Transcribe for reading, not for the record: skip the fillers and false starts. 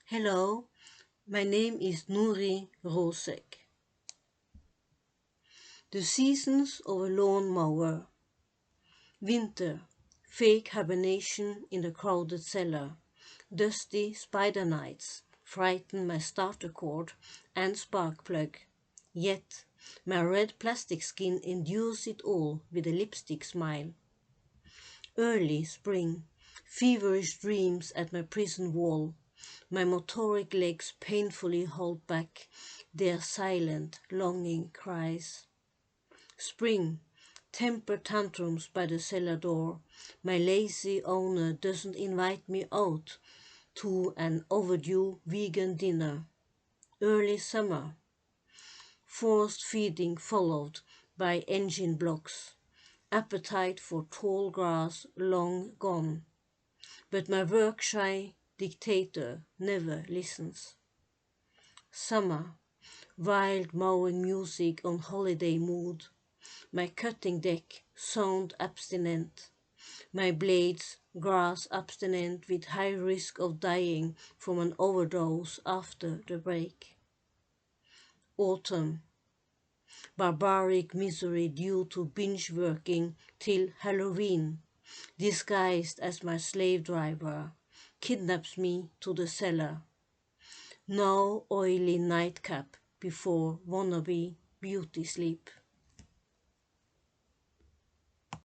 Hello, my name is Nuri Rosegg. The seasons of a lawnmower. Winter, fake hibernation in the crowded cellar. Dusty spider nights frighten my starter cord and spark plug. Yet my red plastic skin endures it all with a lipstick smile. Early spring, feverish dreams at my prison wall. My motoric legs painfully hold back their silent, longing cries. Spring, temper tantrums by the cellar door. My lazy owner doesn't invite me out to an overdue vegan dinner. Early summer, forced feeding followed by engine blocks. Appetite for tall grass long gone. But my work-shy dictator never listens. Summer, wild mowing music on holiday mood. My cutting deck, sound abstinent. My blades, grass abstinent with high risk of dying from an overdose after the break. Autumn, barbaric misery due to binge working till Halloween, disguised as my slave driver, kidnaps me to the cellar. No oily nightcap before wannabe beauty sleep.